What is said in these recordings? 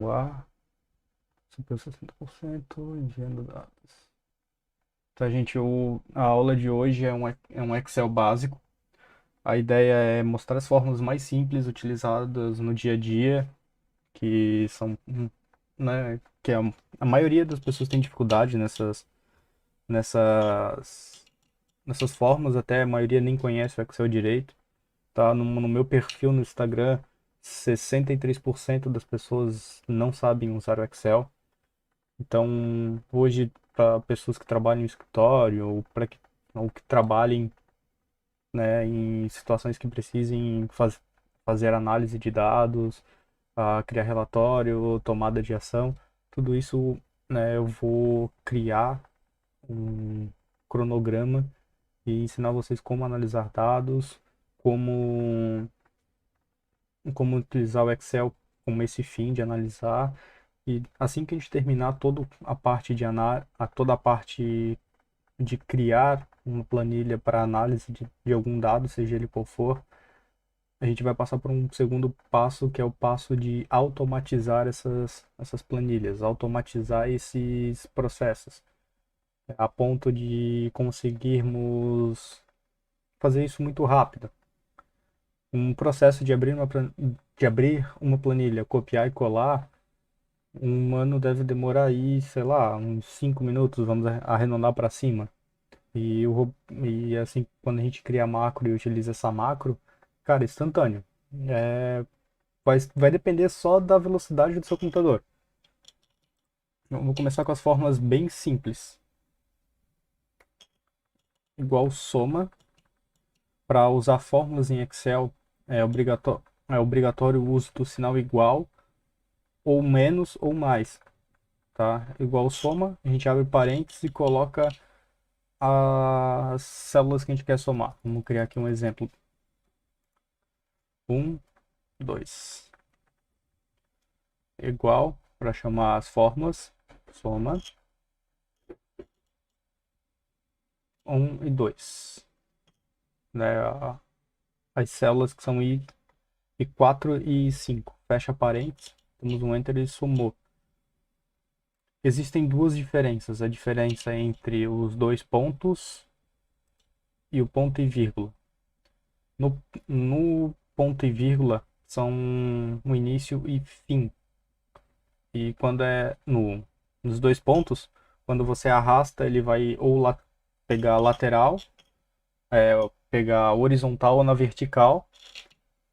A, subiu 60%, enviando dados. Então, gente, a aula de hoje é um Excel básico. A ideia é mostrar as fórmulas mais simples utilizadas no dia a dia, que são, né, que a maioria das pessoas tem dificuldade nessas, nessas fórmulas, até a maioria nem conhece o Excel direito. Tá no meu perfil no Instagram, 63% das pessoas não sabem usar o Excel. Então, hoje, para pessoas que trabalham em escritório ou que trabalhem, né, em situações que precisem fazer análise de dados, criar relatório, tomada de ação, tudo isso, né, eu vou criar um cronograma e ensinar vocês como analisar dados, como, como utilizar o Excel como esse fim de analisar. E assim que a gente terminar toda a parte de criar uma planilha para análise de algum dado, seja ele qual for, a gente vai passar por um segundo passo, que é o passo de automatizar essas planilhas, automatizar esses processos, a ponto de conseguirmos fazer isso muito rápido. Um processo de abrir uma planilha, copiar e colar, um humano deve demorar aí, sei lá, uns 5 minutos, vamos arredondar para cima. E assim, quando a gente cria a macro e utiliza essa macro, cara, é instantâneo. É, vai depender só da velocidade do seu computador. Eu vou começar com as fórmulas bem simples. Igual soma. Para usar fórmulas em Excel, é obrigatório o uso do sinal igual, ou menos, ou mais. Tá? Igual soma, a gente abre parênteses e coloca as células que a gente quer somar. Vamos criar aqui um exemplo. Um, 2. Igual, para chamar as fórmulas, soma, um e 2. Né? As células que são I 4 e 5. Fecha parênteses, temos um Enter e somou. Existem duas diferenças. A diferença entre os dois pontos e o ponto e vírgula. No ponto e vírgula são o início e fim. E quando é nos dois pontos, quando você arrasta, ele vai pegar a lateral, pegar a horizontal ou na vertical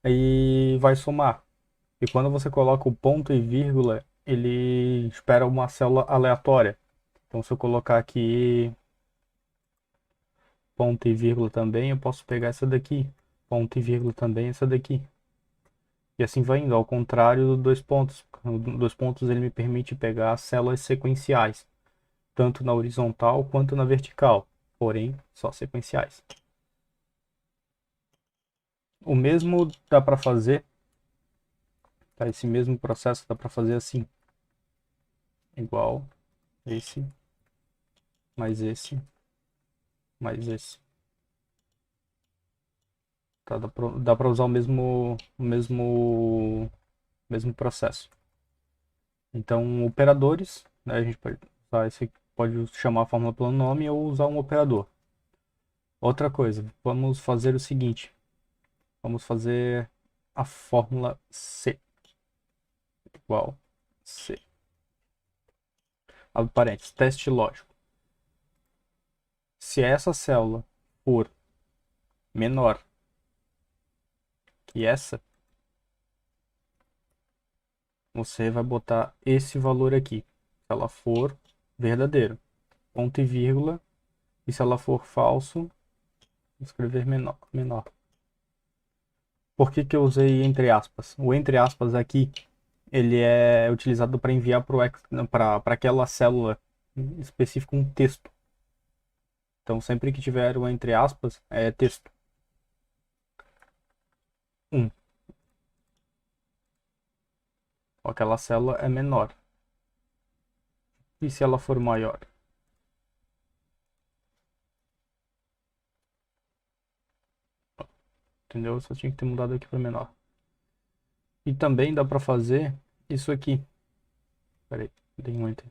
e vai somar. E quando você coloca o ponto e vírgula, ele espera uma célula aleatória. Então, se eu colocar aqui ponto e vírgula também, eu posso pegar essa daqui. Ponto e vírgula também, essa daqui. E assim vai indo, ao contrário do dois pontos. O dois pontos ele me permite pegar células sequenciais, tanto na horizontal quanto na vertical, porém só sequenciais. O mesmo dá para fazer, tá? Esse mesmo processo dá para fazer assim, igual esse, mais esse, mais esse. Tá? Dá para usar o mesmo processo. Então, operadores, né, a gente pode usar pode chamar a fórmula pelo nome ou usar um operador. Outra coisa, vamos fazer o seguinte, vamos fazer a fórmula C igual C. Abre parênteses, teste lógico. Se essa célula for menor que essa, você vai botar esse valor aqui. Se ela for verdadeiro, ponto e vírgula. E se ela for falso, vou escrever menor. Por que que eu usei entre aspas? O entre aspas aqui, ele é utilizado para enviar para aquela célula específica um texto. Então, sempre que tiver o entre aspas, é texto. 1. Aquela célula é menor. E se ela for maior? Entendeu? Eu só tinha que ter mudado aqui para menor. E também dá para fazer isso aqui. Peraí, dei um enter.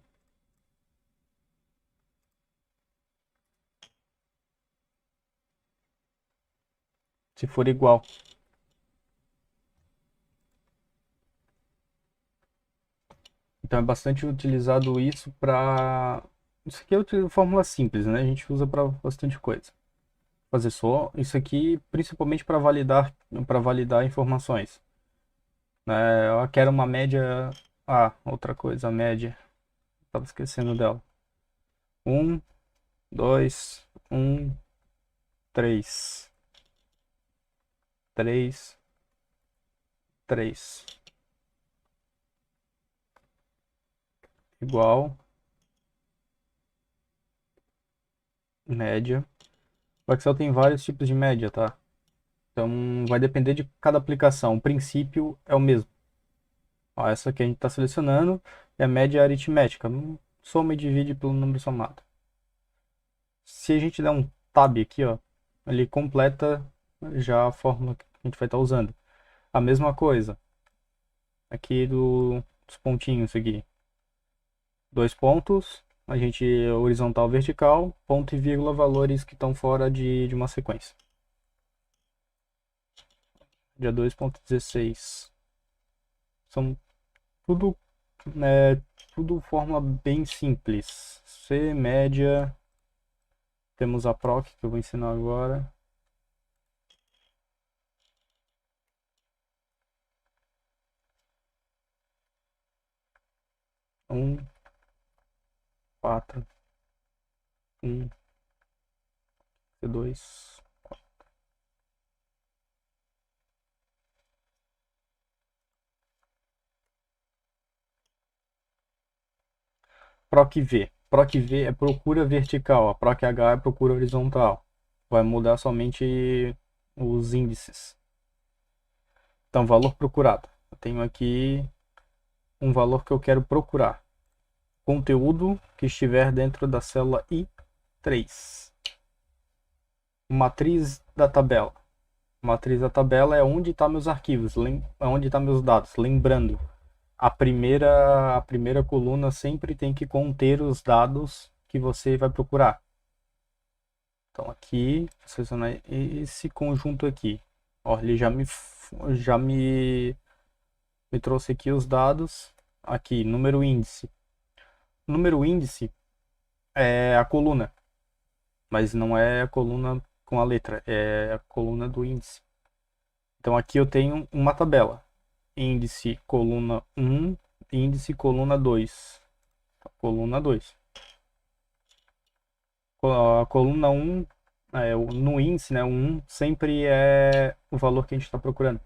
Se for igual. Então é bastante utilizado isso para... Isso aqui é fórmula simples, né? A gente usa para bastante coisa. Fazer só isso aqui, principalmente para validar informações. Né? Eu quero uma média... Ah, outra coisa, a média. Tava esquecendo dela. 1, 2, 1, 3. 3, 3. Igual, média. O Excel tem vários tipos de média, tá? Então vai depender de cada aplicação. O princípio é o mesmo. Ó, essa aqui a gente está selecionando é a média aritmética. Soma e divide pelo número somado. Se a gente der um tab aqui, ó, ele completa já a fórmula que a gente vai estar usando. A mesma coisa aqui dos pontinhos aqui. Dois pontos, a gente horizontal, vertical, ponto e vírgula, valores que estão fora de uma sequência. Dia 2.16. São tudo, tudo fórmula bem simples. C, média, temos a proc que eu vou ensinar agora. Um, 4, 1, C2. Proc V. Proc V é procura vertical, a Proc H é procura horizontal. Vai mudar somente os índices. Então, valor procurado. Eu tenho aqui um valor que eu quero procurar. Conteúdo que estiver dentro da célula I3. Matriz da tabela. Matriz da tabela é onde estão meus arquivos, é onde estão meus dados. Lembrando, a primeira coluna sempre tem que conter os dados que você vai procurar. Então aqui, vou selecionar esse conjunto aqui. Ó, ele me trouxe aqui os dados. Aqui, número índice. Número índice é a coluna, mas não é a coluna com a letra, é a coluna do índice. Então aqui eu tenho uma tabela. Índice coluna 1, índice coluna 2. Coluna 2. A coluna 1, no índice, né, o 1 sempre é o valor que a gente está procurando.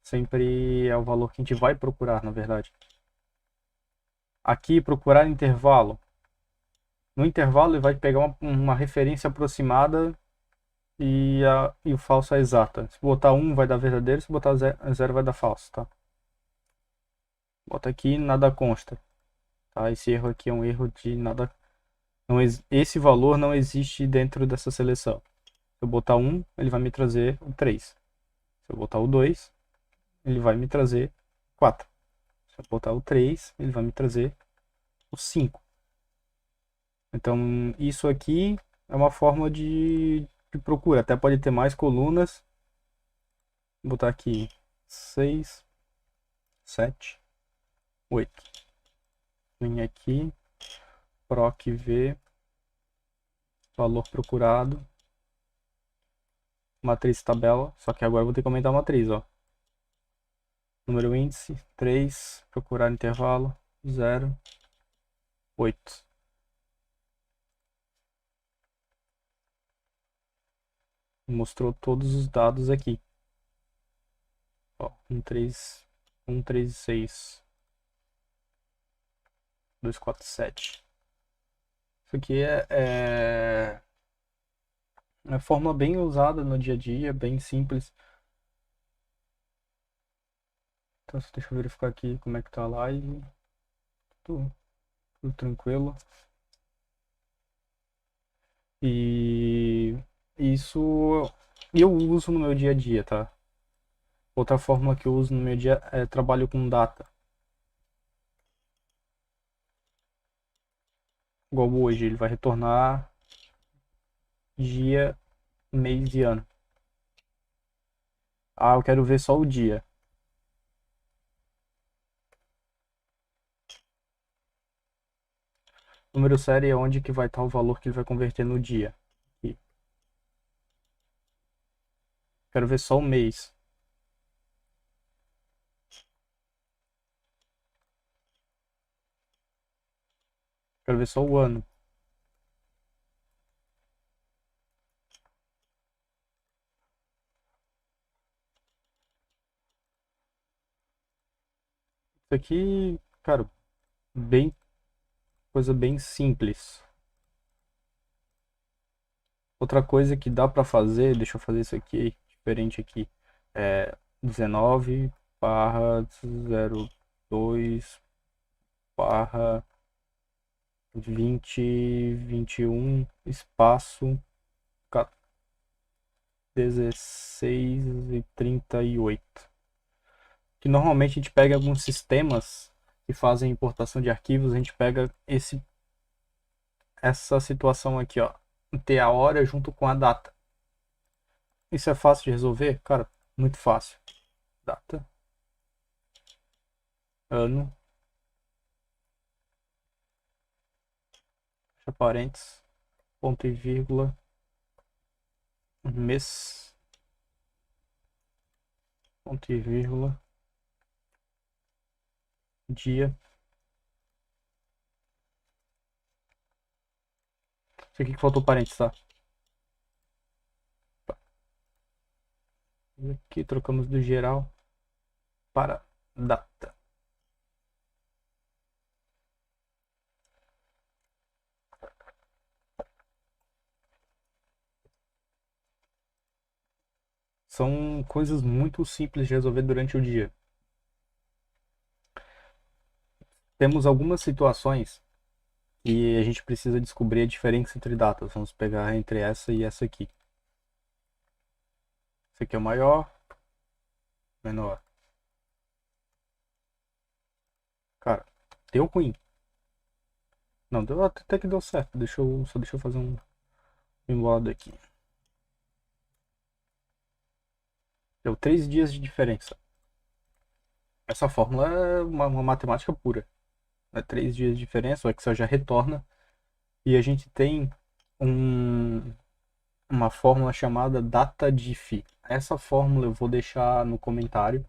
Sempre é o valor que a gente vai procurar, na verdade. Aqui, procurar intervalo. No intervalo, ele vai pegar uma referência aproximada e o falso é exata. Se botar 1 vai dar verdadeiro, se botar 0 vai dar falso, tá? Bota aqui, nada consta. Tá? Esse erro aqui é um erro de nada. Não, esse valor não existe dentro dessa seleção. Se eu botar 1, ele vai me trazer o 3. Se eu botar o 2, ele vai me trazer 4. Se eu botar o 3, ele vai me trazer o 5. Então, isso aqui é uma forma de procura. Até pode ter mais colunas. Vou botar aqui 6, 7, 8. Vem aqui, proc V, valor procurado, matriz tabela. Só que agora eu vou ter que aumentar a matriz, ó. Número índice, 3, procurar intervalo, 0, 8. Mostrou todos os dados aqui. Ó, 1, 3, 1, 3, 6. 2, 4, 7. Isso aqui é fórmula bem usada no dia a dia, bem simples. Então, deixa eu verificar aqui como é que tá a live. Tudo tranquilo. E isso eu uso no meu dia a dia, tá? Outra fórmula que eu uso no meu dia é trabalho com data. igual hoje, ele vai retornar dia, mês e ano. Ah, eu quero ver só o dia. Número série é onde que vai estar o valor que ele vai converter no dia. Aqui. Quero ver só o mês. Quero ver só o ano. Isso aqui, cara, bem, coisa bem simples. Outra coisa que dá pra fazer, deixa eu fazer isso aqui, diferente aqui. É 19 barra 02 barra 2021 espaço 16 e 38. Que normalmente a gente pega alguns sistemas que fazem importação de arquivos, a gente pega essa situação aqui, ó, ter a hora junto com a data. Isso é fácil de resolver? Cara, muito fácil. Data, ano, fecha parênteses, ponto e vírgula, mês, ponto e vírgula, dia. Isso aqui que faltou parênteses, tá? Aqui trocamos do geral para data. São coisas muito simples de resolver durante o dia. Temos algumas situações e a gente precisa descobrir a diferença entre datas. Vamos pegar entre essa e essa aqui. Esse aqui é o maior, menor. Cara, deu ruim. Não, deu, até que deu certo. Só deixa eu fazer um embolado aqui. Deu 3 dias de diferença. Essa fórmula é uma matemática pura. É 3 dias de diferença, o Excel já retorna. E a gente tem um, uma fórmula chamada DataDiff. Essa fórmula eu vou deixar no comentário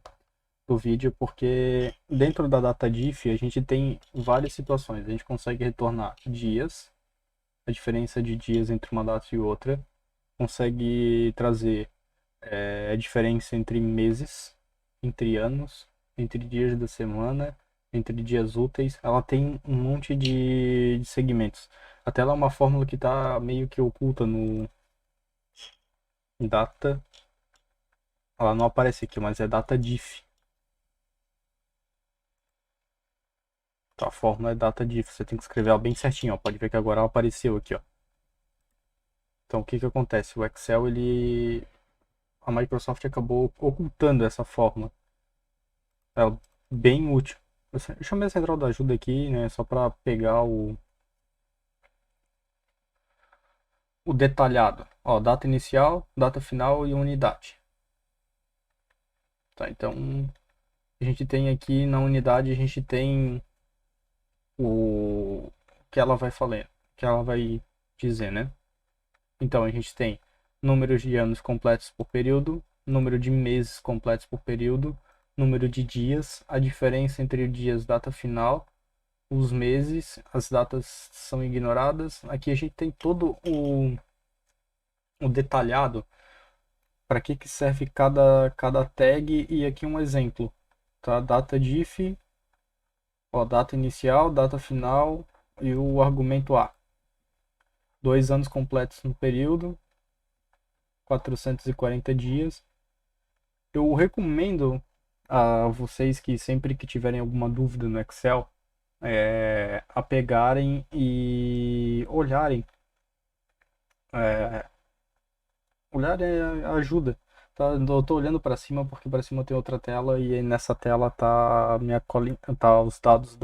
do vídeo, porque dentro da DataDiff a gente tem várias situações. A gente consegue retornar dias, a diferença de dias entre uma data e outra. Consegue trazer a diferença entre meses, entre anos, entre dias da semana, entre dias úteis. Ela tem um monte de segmentos. Até ela é uma fórmula que está meio que oculta no data. Ela não aparece aqui, mas é data diff. Tá, a fórmula é data diff. Você tem que escrever ela bem certinho, ó. Pode ver que agora ela apareceu aqui, ó. Então o que que acontece? O Excel, ele a Microsoft acabou ocultando essa fórmula. É bem útil. Eu chamei a central da ajuda aqui, né, só para pegar o detalhado. Ó, data inicial, data final e unidade. Tá, então a gente tem aqui na unidade, a gente tem o que ela vai falando, que ela vai dizer, né? Então a gente tem números de anos completos por período, número de meses completos por período, número de dias, a diferença entre dias, data final, os meses, as datas são ignoradas. Aqui a gente tem todo o detalhado para que serve cada tag e aqui um exemplo, tá? Data diff, ó, data inicial, data final e o argumento A. 2 anos completos no período, 440 dias. Eu recomendo a vocês que sempre que tiverem alguma dúvida no Excel, a pegarem e olharem. É, ajuda. Tá, eu tô olhando para cima porque para cima tem outra tela e aí nessa tela tá tá os dados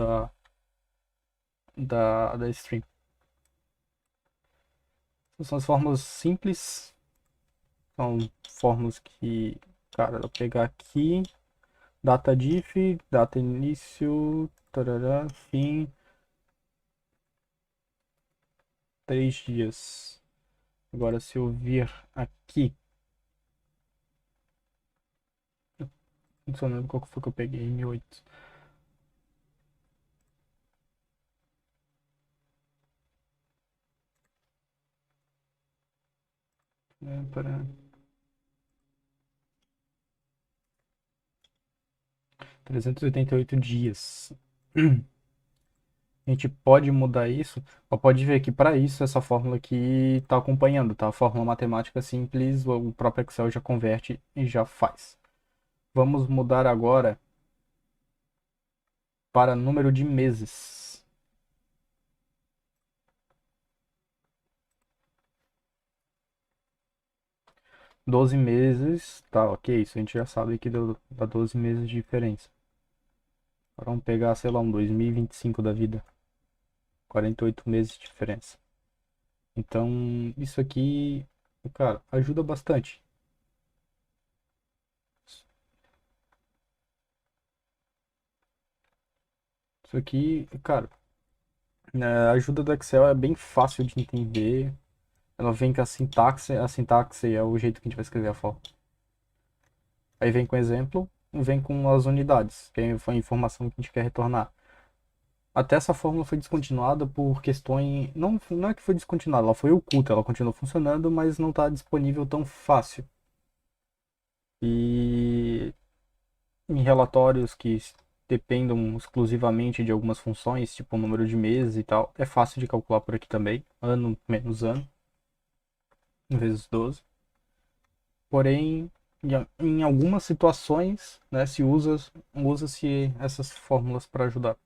da stream. São as fórmulas simples, são fórmulas que, cara, eu pegar aqui, data diff, data início, tarará, fim, 3 dias. Agora, se eu vir aqui, funcionando, qual que foi que eu peguei? 1008. Para 388 dias. A gente pode mudar isso, ou pode ver que para isso essa fórmula aqui está acompanhando, tá? A fórmula matemática simples, o próprio Excel já converte e já faz. Vamos mudar agora para número de meses. 12 meses, tá, ok, isso a gente já sabe que dá 12 meses de diferença. Agora vamos pegar, sei lá, um 2025 da vida. 48 meses de diferença. Então, isso aqui, cara, ajuda bastante. Isso aqui, cara, a ajuda do Excel é bem fácil de entender. Ela vem com a sintaxe é o jeito que a gente vai escrever a fórmula. Aí vem com exemplo, vem com as unidades, que é a informação que a gente quer retornar. Até essa fórmula foi descontinuada por questões. Não, não é que foi descontinuada, ela foi oculta, ela continua funcionando, mas não está disponível tão fácil. E em relatórios que dependam exclusivamente de algumas funções, tipo o número de meses e tal, é fácil de calcular por aqui também, ano menos ano, vezes 12. Porém, em algumas situações, né, usa-se essas fórmulas para ajudar.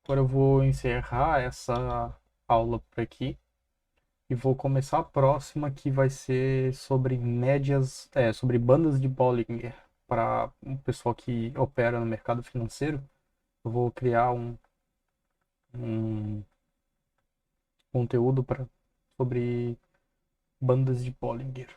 Agora eu vou encerrar essa aula por aqui e vou começar a próxima que vai ser sobre médias, sobre bandas de Bollinger para o pessoal que opera no mercado financeiro. Eu vou criar um conteúdo sobre bandas de Bollinger.